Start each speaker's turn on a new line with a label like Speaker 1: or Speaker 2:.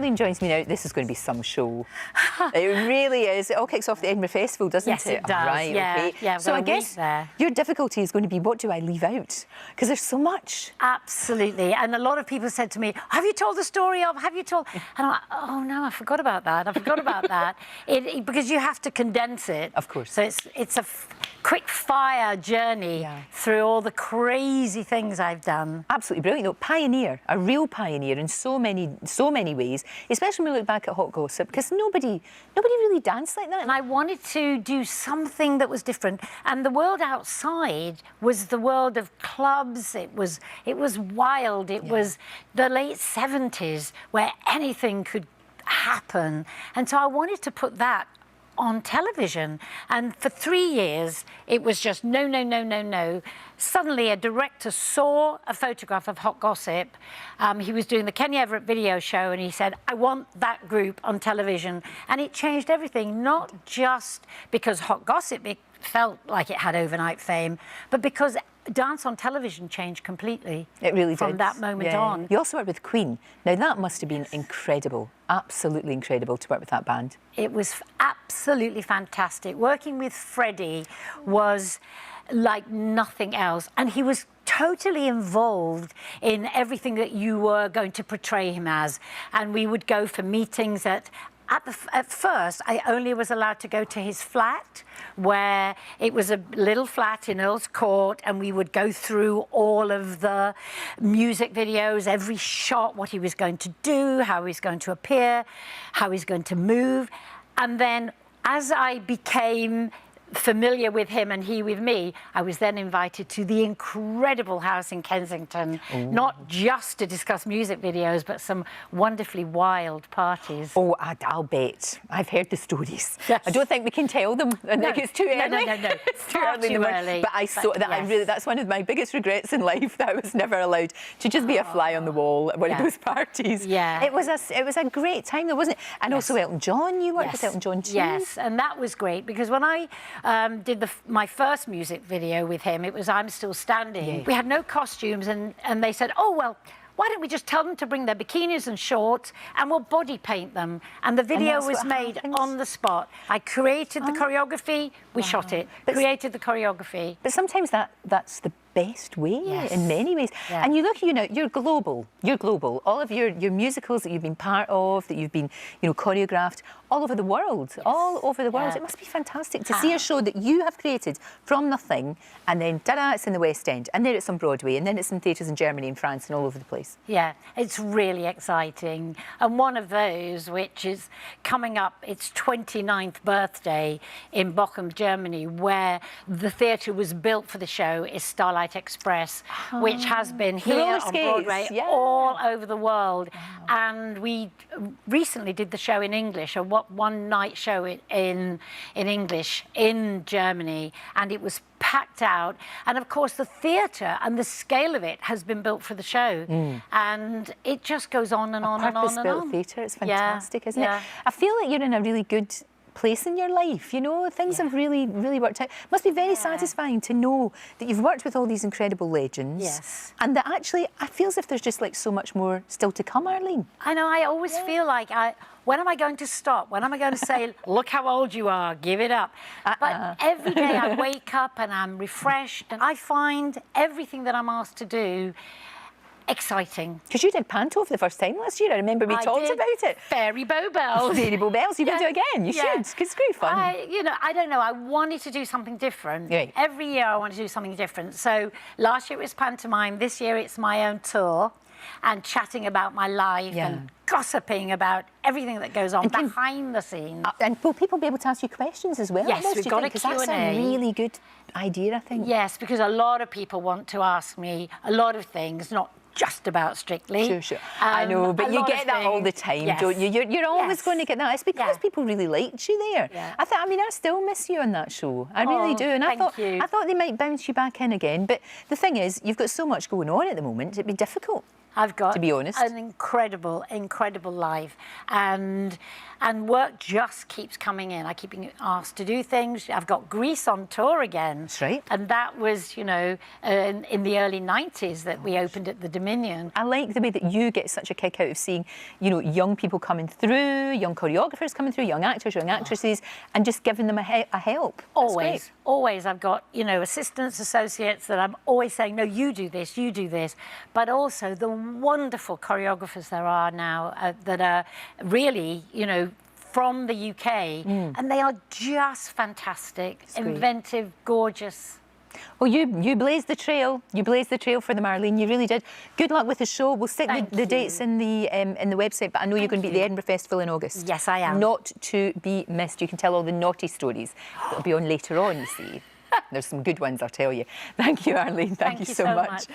Speaker 1: Arlene joins me now, this is going to be some show. It really is. It all kicks off the Edinburgh Festival, doesn't it?
Speaker 2: Yes, it does.
Speaker 1: Right,
Speaker 2: yeah,
Speaker 1: okay.
Speaker 2: yeah.
Speaker 1: So I guess your difficulty is going to be, what do I leave out? Because there's so much.
Speaker 2: Absolutely. And a lot of people said to me, have you told the story of, have you told? And I'm like, oh no, I forgot about that. I forgot about that. Because you have to condense it.
Speaker 1: Of course.
Speaker 2: So it's a quick fire journey through all the crazy things I've done.
Speaker 1: Absolutely brilliant. No, pioneer, a real pioneer in so many ways, especially when we look back at Hot Gossip, because nobody really danced like that.
Speaker 2: And I wanted to do something that was different. And the world outside was the world of clubs. It was wild. It was the late 70s where anything could happen. And so I wanted to put that on television. And for 3 years, it was just no, no, no, no, no. Suddenly, a director saw a photograph of Hot Gossip. He was doing the Kenny Everett video show, and he said, I want that group on television. And it changed everything, not just because Hot Gossip felt like it had overnight fame, but because dance on television changed completely.
Speaker 1: It really did.
Speaker 2: From that moment on.
Speaker 1: You also worked with Queen. Now, that must have been incredible, absolutely incredible to work with that band.
Speaker 2: It was absolutely fantastic. Working with Freddie was like nothing else. And he was totally involved in everything that you were going to portray him as. And we would go for meetings at first, I only was allowed to go to his flat, where it was a little flat in Earl's Court, and we would go through all of the music videos, every shot, what he was going to do, how he was going to appear, how he's going to move. And then as I became familiar with him and he with me, I was then invited to the incredible house in Kensington, not just to discuss music videos, but some wonderfully wild parties.
Speaker 1: Oh, I'll bet. I've heard the stories.
Speaker 2: Yes.
Speaker 1: I don't think we can tell them. I think it's too early.
Speaker 2: No.
Speaker 1: It's too early. But I saw that.
Speaker 2: Yes.
Speaker 1: That's one of my biggest regrets in life, that I was never allowed to just be a fly on the wall at one of those parties.
Speaker 2: Yeah.
Speaker 1: It was a great time, though, wasn't it? And also Elton John. You worked with Elton John too.
Speaker 2: Yes, and that was great because when I did my first music video with him, it was I'm Still Standing.
Speaker 1: Yeah.
Speaker 2: We had no costumes, and they said, oh, well, why don't we just tell them to bring their bikinis and shorts and we'll body paint them? And the video was made on the spot. I created the choreography, we shot it, created the choreography.
Speaker 1: But sometimes that's the best way in many ways. And you look, you're global. You're global. All of your musicals that you've been part of, that you've been, choreographed all over the world. All over the world. It must be fantastic to see a show that you have created from nothing, and then ta-da, it's in the West End, and then it's on Broadway, and then it's in theatres in Germany and France and all over the place.
Speaker 2: Yeah, it's really exciting. And one of those, which is coming up, its 29th birthday in Bochum, Germany, where the theatre was built for the show, is Starlight Express, which has been here on Broadway all over the world. And we recently did the show in English, a one-night show in English in Germany, and it was packed out. And of course the theatre and the scale of it has been built for the show, and it just goes on and on and on and on.
Speaker 1: Purpose-built theatre, it's fantastic, isn't it? I feel like you're in a really good place in your life, things have really worked out. It must be very satisfying to know that you've worked with all these incredible legends, and that actually I feel as if there's just like so much more still to come, Arlene.
Speaker 2: I know, I always feel like when am I going to stop? When am I going to say, look how old you are, give it up? But every day I wake up and I'm refreshed, and I find everything that I'm asked to do exciting.
Speaker 1: Because you did Panto for the first time last year. I remember we talked about it.
Speaker 2: Fairy Bow Bells.
Speaker 1: Fairy Bow Bells. You can do it again. You should, because it's great fun.
Speaker 2: I don't know. I wanted to do something different. Every year I want to do something different. So last year it was pantomime. This year it's my own tour, and chatting about my life and gossiping about everything that goes on behind the scenes.
Speaker 1: And will people be able to ask you questions as well?
Speaker 2: Yes, we've got a Q&A.
Speaker 1: That's a really good idea, I think.
Speaker 2: Yes, because a lot of people want to ask me a lot of things, not just about Strictly.
Speaker 1: Sure. I know, but you get that all the time, don't you? You're always going to get that. It's because people really liked you there. I still miss you on that show. I really do. And I thought they might bounce you back in again. But the thing is, you've got so much going on at the moment, it'd be difficult.
Speaker 2: I've got,
Speaker 1: to be honest,
Speaker 2: an incredible life, and work just keeps coming in. I keep being asked to do things. I've got Greece on tour again.
Speaker 1: That's right.
Speaker 2: And that was, you know, in the early 90s that we opened at the Dominion.
Speaker 1: I like the way that you get such a kick out of seeing, you know, young people coming through, young choreographers coming through, young actors, young actresses, and just giving them a help.
Speaker 2: Always, always. I've got, you know, assistants, associates that I'm always saying, no, you do this, you do this. But also the wonderful choreographers there are now that are really, you know, from the UK, and they are just fantastic, inventive, gorgeous.
Speaker 1: Well, you blazed the trail. You blazed the trail for them, Arlene. You really did. Good luck with the show. We'll stick the dates in the website, but I know you're going to be at the Edinburgh Festival in August.
Speaker 2: Yes, I am.
Speaker 1: Not to be missed. You can tell all the naughty stories that'll be on later on, you see. There's some good ones, I'll tell you. Thank you, Arlene. Thank you so much.